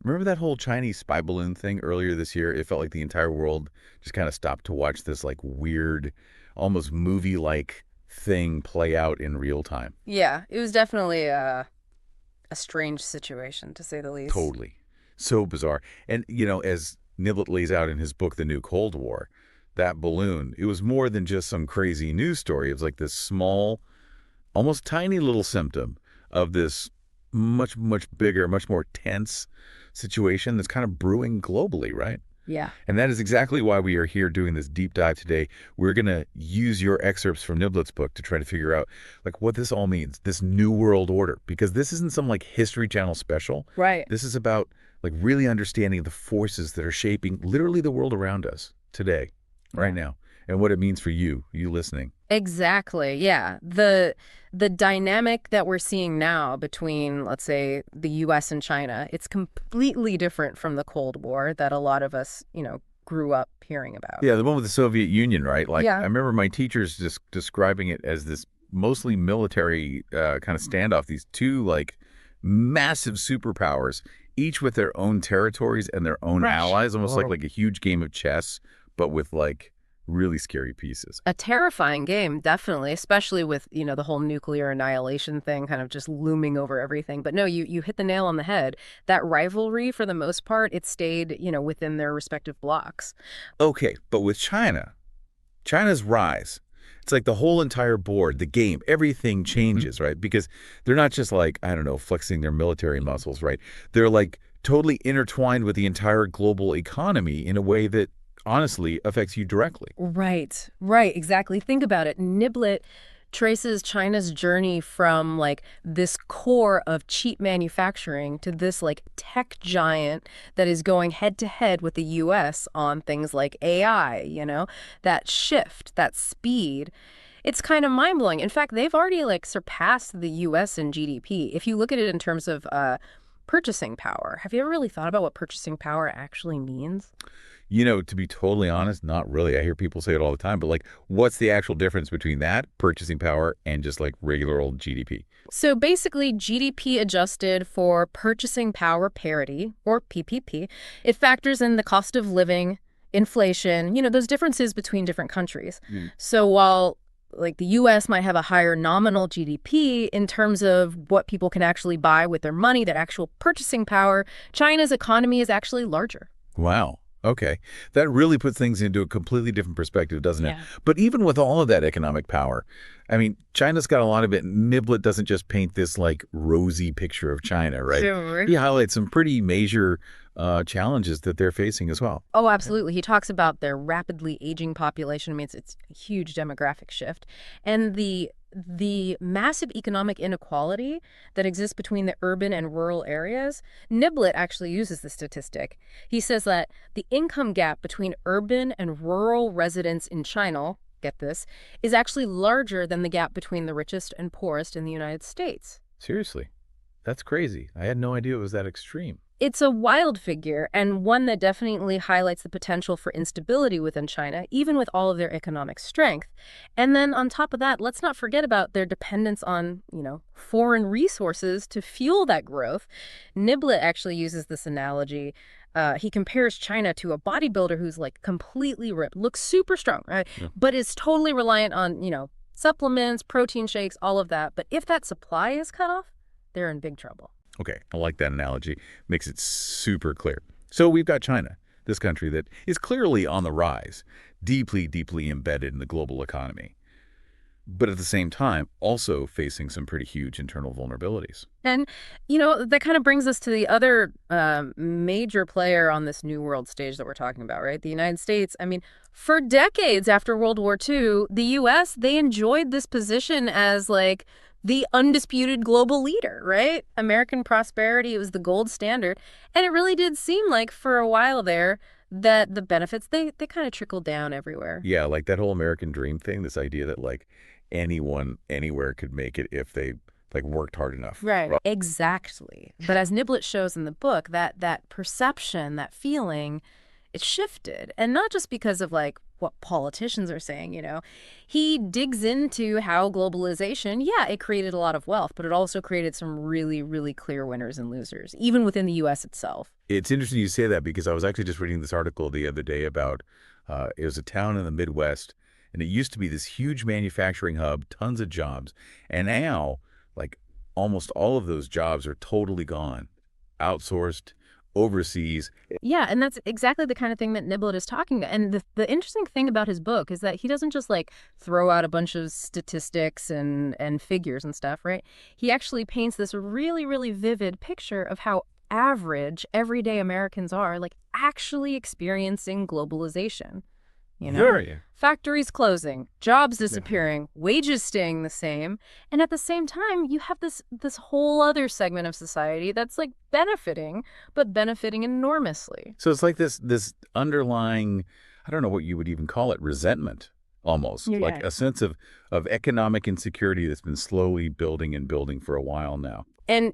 Remember that whole Chinese spy balloon thing earlier this year? It felt like the entire world just kind of stopped to watch this like weird, almost movie-like thing play out in real time. Yeah, it was definitely a strange situation, to say the least. Totally. So bizarre. And, as Niblet lays out in his book, The New Cold War, that balloon, it was more than just some crazy news story. It was like this small, almost tiny little symptom of this much, much bigger, much more tense situation that's kind of brewing globally, right? Yeah. And that is exactly why we are here doing this deep dive today. We're going to use your excerpts from Niblet's book to try to figure out like what this all means, this new world order, because this isn't some like History Channel special. Right. This is about like really understanding the forces that are shaping literally the world around us today, right Yeah. now, and what it means for you listening. Exactly. Yeah. The dynamic that we're seeing now between, let's say, the US and China, it's completely different from the Cold War that a lot of us, grew up hearing about. Yeah, the one with the Soviet Union, right? Like I Yeah. remember my teachers just describing it as this mostly military kind of standoff. These two like massive superpowers, each with their own territories and their own Fresh. allies, almost Oh. like a huge game of chess, but with like really scary pieces. A terrifying game, definitely, especially with, the whole nuclear annihilation thing kind of just looming over everything. But no, you hit the nail on the head. That rivalry, for the most part, it stayed, within their respective blocks. Okay, but with China's rise, it's like the whole entire board, the game, everything changes, right? Because they're not just like, I don't know, flexing their military muscles, right? They're like totally intertwined with the entire global economy in a way that honestly affects you directly. Right, right, exactly. Think about it. Niblet traces China's journey from like this core of cheap manufacturing to this like tech giant that is going head to head with the US on things like AI, that shift, that speed. It's kind of mind-blowing. In fact, they've already like surpassed the US in GDP. If you look at it in terms of purchasing power, have you ever really thought about what purchasing power actually means? To be totally honest, not really. I hear people say it all the time, but like, what's the actual difference between that purchasing power and just like regular old GDP? So basically, GDP adjusted for purchasing power parity, or PPP, it factors in the cost of living, inflation, those differences between different countries. Mm. So while like the US might have a higher nominal GDP in terms of what people can actually buy with their money, that actual purchasing power, China's economy is actually larger. Wow. Okay. That really puts things into a completely different perspective, doesn't it? Yeah. But even with all of that economic power, I mean, China's got a lot of it. Niblet doesn't just paint this like rosy picture of China, right? Sure. He highlights some pretty major challenges that they're facing as well. Oh, absolutely. He talks about their rapidly aging population. I mean, it's a huge demographic shift. And the massive economic inequality that exists between the urban and rural areas. Niblet actually uses the statistic. He says that the income gap between urban and rural residents in China, get this, is actually larger than the gap between the richest and poorest in the United States. Seriously. That's crazy. I had no idea it was that extreme. It's a wild figure, and one that definitely highlights the potential for instability within China, even with all of their economic strength. And then on top of that, let's not forget about their dependence on, foreign resources to fuel that growth. Niblet actually uses this analogy. He compares China to a bodybuilder who's like completely ripped, looks super strong, right? Yeah. But is totally reliant on, supplements, protein shakes, all of that. But if that supply is cut off, they're in big trouble. Okay, I like that analogy. Makes it super clear. So we've got China, this country that is clearly on the rise, deeply, deeply embedded in the global economy, but at the same time also facing some pretty huge internal vulnerabilities. And, that kind of brings us to the other major player on this new world stage that we're talking about, right? The United States. I mean, for decades after World War II, the U.S., they enjoyed this position as like the undisputed global leader, right? American prosperity, it was the gold standard. And it really did seem like for a while there that the benefits, they kind of trickled down everywhere. Yeah, like that whole American dream thing, this idea that like anyone, anywhere could make it if they like worked hard enough. Right. Exactly. But as Niblet shows in the book, that perception, that feeling, it shifted. And not just because of like what politicians are saying, he digs into how globalization, yeah, it created a lot of wealth, but it also created some really, really clear winners and losers, even within the U.S. itself. It's interesting you say that because I was actually just reading this article the other day about it was a town in the Midwest, and it used to be this huge manufacturing hub, tons of jobs, and now like almost all of those jobs are totally gone, outsourced, overseas. Yeah, and that's exactly the kind of thing that Niblet is talking about. And the interesting thing about his book is that he doesn't just like throw out a bunch of statistics and figures and stuff, right? He actually paints this really, really vivid picture of how average everyday Americans are like actually experiencing globalization. Sure, yeah. Factories closing, jobs disappearing, wages staying the same, and at the same time you have this whole other segment of society that's like benefiting, but benefiting enormously. So it's like this underlying, I don't know what you would even call it, resentment almost, like Yeah. a sense of economic insecurity that's been slowly building and building for a while now. And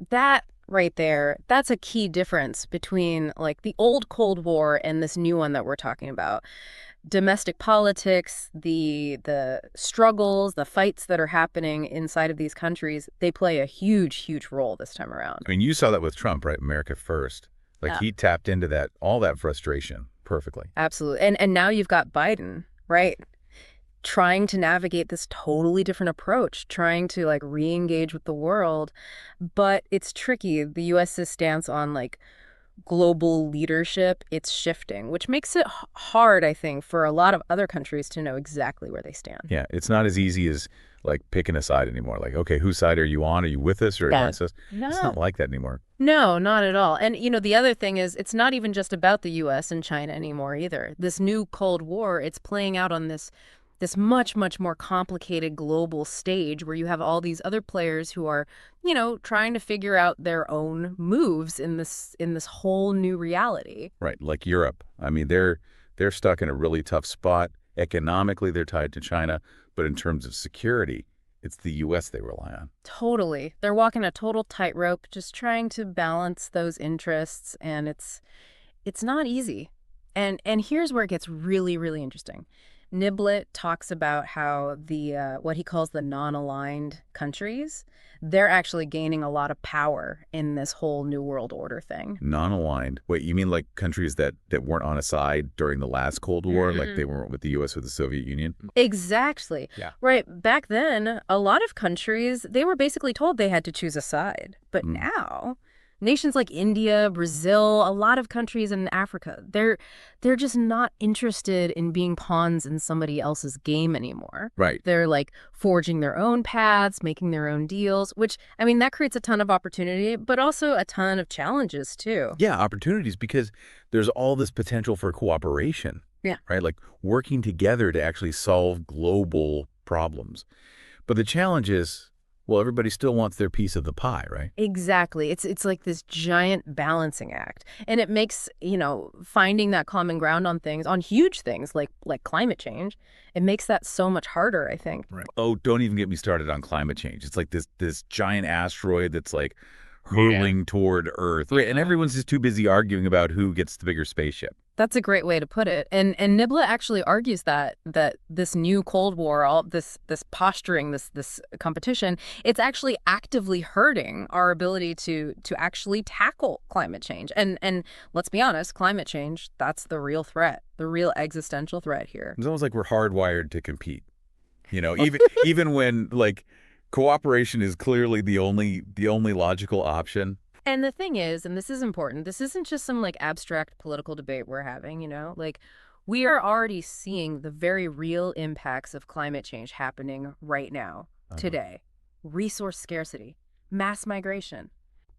that right there, that's a key difference between like the old Cold War and this new one that we're talking about. Domestic politics, the struggles, the fights that are happening inside of these countries, they play a huge, huge role this time around. I mean, you saw that with Trump, right? America first. Like Yeah. he tapped into all that frustration perfectly. Absolutely. And now you've got Biden, right? Trying to navigate this totally different approach, trying to like re-engage with the world. But it's tricky. The US's stance on like global leadership, it's shifting, which makes it hard, I think, for a lot of other countries to know exactly where they stand. Yeah, it's not as easy as like picking a side anymore. Like, okay, whose side are you on? Are you with us or Yeah. against us? It's not No. like that anymore. No, not at all. And, the other thing is it's not even just about the U.S. and China anymore either. This new Cold War, it's playing out on this much, much more complicated global stage where you have all these other players who are, trying to figure out their own moves in this whole new reality. Right, like Europe. I mean, they're stuck in a really tough spot. Economically, they're tied to China, but in terms of security, it's the U.S. they rely on. Totally. They're walking a total tightrope, just trying to balance those interests, and it's not easy. And here's where it gets really, really interesting. Niblet talks about how the what he calls the non-aligned countries, they're actually gaining a lot of power in this whole New World Order thing. Non-aligned. Wait, you mean like countries that weren't on a side during the last Cold War, like Mhm. they weren't with the U.S. or the Soviet Union? Exactly. Yeah. Right. Back then, a lot of countries, they were basically told they had to choose a side. But Mm. now, nations like India, Brazil, a lot of countries in Africa, they're just not interested in being pawns in somebody else's game anymore. Right. They're like forging their own paths, making their own deals, which, I mean, that creates a ton of opportunity, but also a ton of challenges too. Yeah, opportunities because there's all this potential for cooperation. Yeah. Right? Like working together to actually solve global problems. But the challenge is, well, everybody still wants their piece of the pie, right? Exactly. It's like this giant balancing act. And it makes, finding that common ground on things, on huge things like climate change, it makes that so much harder, I think. Right. Oh, don't even get me started on climate change. It's like this giant asteroid that's like hurling toward Earth. Right. And everyone's just too busy arguing about who gets the bigger spaceship. That's a great way to put it. And Niblet actually argues that this new Cold War, all this posturing, this competition, it's actually actively hurting our ability to actually tackle climate change. And let's be honest, climate change, that's the real threat, the real existential threat here. It's almost like we're hardwired to compete. Even when like cooperation is clearly the only logical option. And the thing is, and this is important, this isn't just some like abstract political debate we're having, like we are already seeing the very real impacts of climate change happening right now, today. Resource scarcity, mass migration,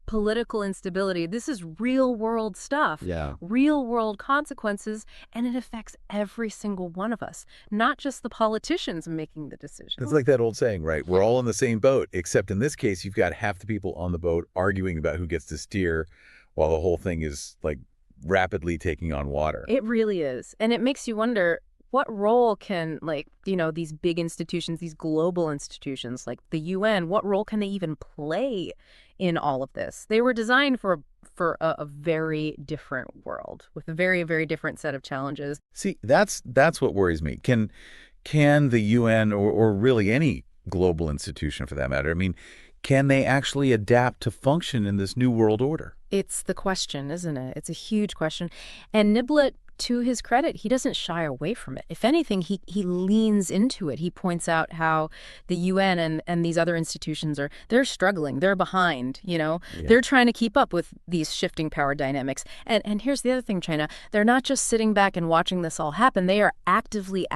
political instability. This is real world stuff. Yeah. Real world consequences, and it affects every single one of us, not just the politicians making the decisions. It's like that old saying, right? We're all in the same boat, except in this case, you've got half the people on the boat arguing about who gets to steer while the whole thing is like rapidly taking on water. It really is. And it makes you wonder, what role can these big institutions, these global institutions like the UN, what role can they even play in all of this? They were designed for for a very different world with a very, very different set of challenges. See, that's what worries me. Can the UN or really any global institution for that matter, I mean, can they actually adapt to function in this new world order? It's the question, isn't it? It's a huge question. And Niblet, to his credit, he doesn't shy away from it. If anything, he leans into it. He points out how the UN and these other institutions they're struggling. They're behind, you know. Yeah. They're trying to keep up with these shifting power dynamics. And here's the other thing, China. They're not just sitting back and watching this all happen. They are actively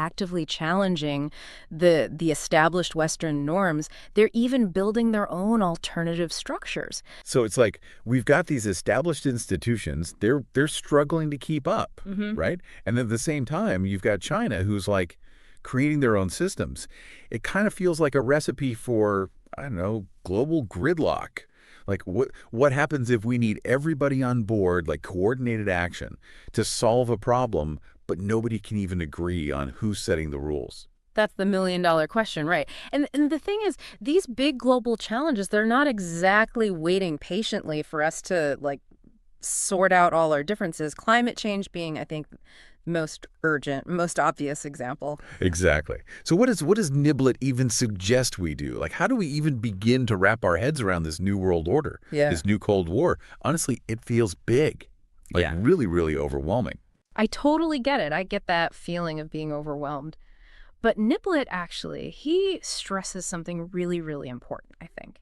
challenging the established Western norms. They're even building their own alternative structures. So it's like we've got these established institutions, they're struggling to keep up. Right? And then at the same time, you've got China who's like creating their own systems. It kind of feels like a recipe for, I don't know, global gridlock. Like what happens if we need everybody on board, like coordinated action to solve a problem, but nobody can even agree on who's setting the rules? That's the million-dollar question, right? And the thing is, these big global challenges, they're not exactly waiting patiently for us to like sort out all our differences. Climate change being, I think, most urgent, most obvious example. Exactly. So what does Niblet even suggest we do? Like, how do we even begin to wrap our heads around this new world order, this new Cold War? Honestly, it feels big, like really, really overwhelming. I totally get it. I get that feeling of being overwhelmed. But Niblet, actually, he stresses something really, really important, I think.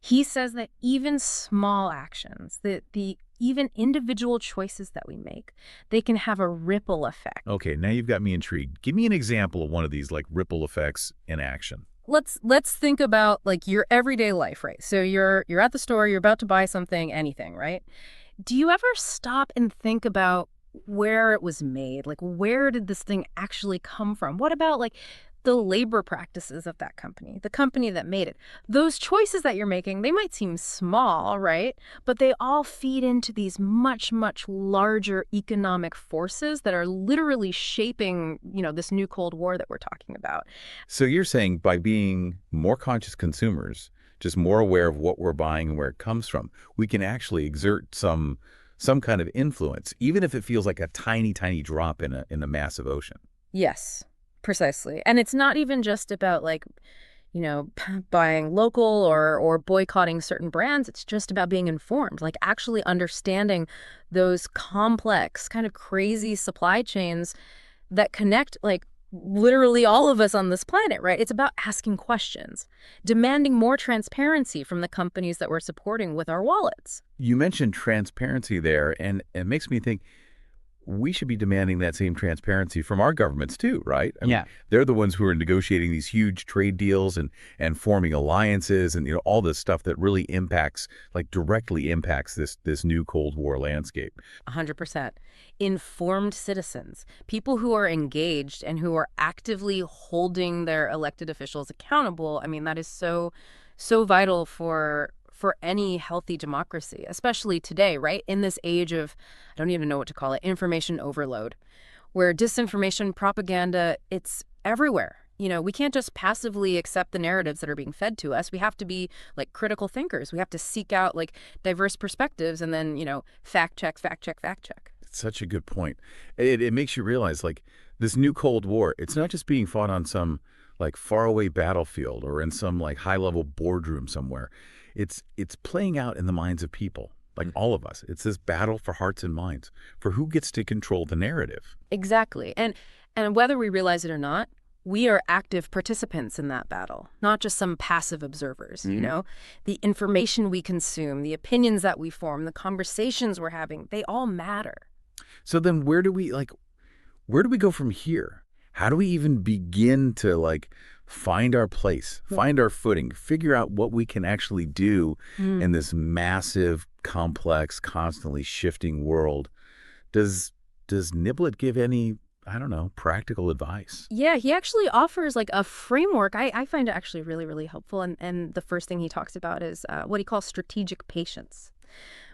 He says that even small actions, the even individual choices that we make, they can have a ripple effect. Okay, now you've got me intrigued. Give me an example of one of these like ripple effects in action. Let's think about like your everyday life, right? So you're at the store, you're about to buy something, anything, right? Do you ever stop and think about where it was made? Like, where did this thing actually come from? What about like the labor practices of that company, the company that made it? Those choices that you're making, they might seem small, right? But they all feed into these much, much larger economic forces that are literally shaping, you know, this new Cold War that we're talking about. So you're saying by being more conscious consumers, just more aware of what we're buying and where it comes from, we can actually exert some kind of influence, even if it feels like a tiny, tiny drop in a massive ocean. Yes, precisely. And it's not even just about like, you know, buying local or boycotting certain brands. It's just about being informed, like actually understanding those complex, kind of crazy supply chains that connect like literally all of us on this planet, right? It's about asking questions, demanding more transparency from the companies that we're supporting with our wallets. You mentioned transparency there, and it makes me think we should be demanding that same transparency from our governments too, right? I mean, they're the ones who are negotiating these huge trade deals and forming alliances and, you know, all this stuff that really impacts, like directly impacts this new Cold War landscape. 100%. Informed citizens, people who are engaged and who are actively holding their elected officials accountable. I mean, that is so vital for any healthy democracy, especially today, right? In this age of, I don't even know what to call it, information overload, where disinformation, propaganda, it's everywhere. You know, we can't just passively accept the narratives that are being fed to us. We have to be like critical thinkers. We have to seek out like diverse perspectives and then, you know, fact check. It's such a good point. It makes you realize like this new Cold War, it's not just being fought on some like faraway battlefield or in some like high-level boardroom somewhere. It's playing out in the minds of people, like all of us. It's this battle for hearts and minds, for who gets to control the narrative. Exactly. And whether we realize it or not, we are active participants in that battle, not just some passive observers, you know? The information we consume, the opinions that we form, the conversations we're having, they all matter. So then where do we go from here? How do we even begin to like find our place, find our footing, figure out what we can actually do in this massive, complex, constantly shifting world? Does Niblet give any, I don't know, practical advice? Yeah, he actually offers like a framework. I find it actually really, really helpful. And the first thing he talks about is what he calls strategic patience,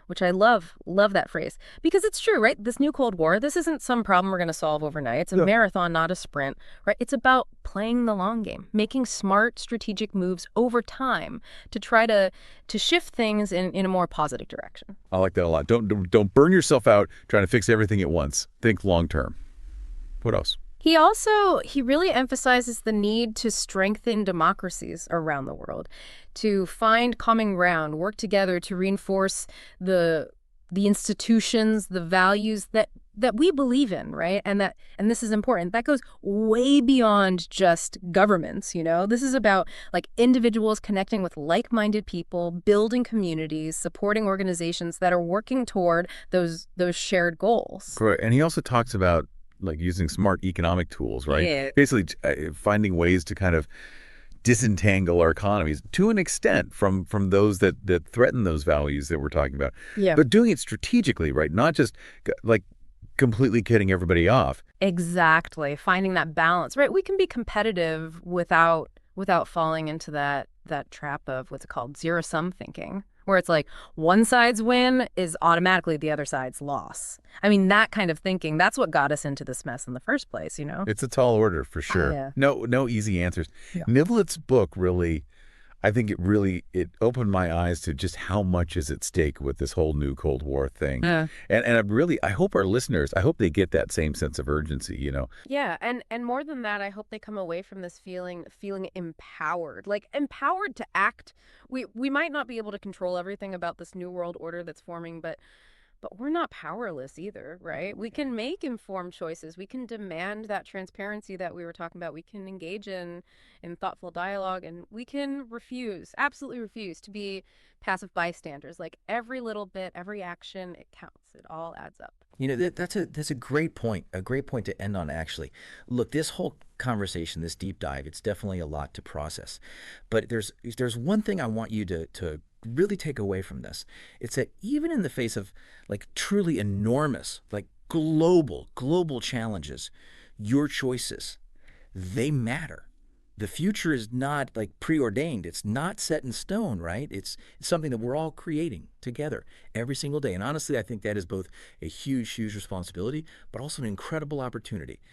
which I love that phrase. Because it's true, right? This new Cold War, this isn't some problem we're going to solve overnight. It's a Yeah. marathon, not a sprint, right? It's about playing the long game, making smart strategic moves over time to try to shift things in a more positive direction. I like that a lot. Don't burn yourself out trying to fix everything at once. Think long term. What else? He really emphasizes the need to strengthen democracies around the world, to find common ground, work together to reinforce the the institutions, the values that we believe in, right? And this is important. That goes way beyond just governments, you know? This is about like individuals connecting with like-minded people, building communities, supporting organizations that are working toward those shared goals. Correct. And he also talks about like using smart economic tools, right? Yeah. Basically, finding ways to kind of disentangle our economies to an extent from those that threaten those values that we're talking about, Yeah. but doing it strategically, right? Not just like completely kidding everybody off. Exactly. Finding that balance, right? We can be competitive without falling into that trap of what's it called zero sum thinking, where it's like one side's win is automatically the other side's loss. I mean, that kind of thinking, that's what got us into this mess in the first place, you know? It's a tall order for sure. Yeah. No easy answers. Yeah. Niblet's book really, I think it opened my eyes to just how much is at stake with this whole new Cold War thing. Yeah. I hope our listeners, I hope they get that same sense of urgency, you know. Yeah, and more than that, I hope they come away from this feeling empowered, like empowered to act. We might not be able to control everything about this new world order that's forming, but we're not powerless either, right? We can make informed choices. We can demand that transparency that we were talking about. We can engage in thoughtful dialogue, and we can absolutely refuse to be passive bystanders. Like every little bit, every action, it counts. It all adds up. You know, that's a great point to end on, actually. Look, this whole conversation, this deep dive, it's definitely a lot to process. But there's one thing I want you to really take away from this. It's that even in the face of like truly enormous, like global challenges, your choices, they matter. The future is not like preordained. It's not set in stone, right? It's something that we're all creating together every single day. And honestly, I think that is both a huge responsibility, but also an incredible opportunity.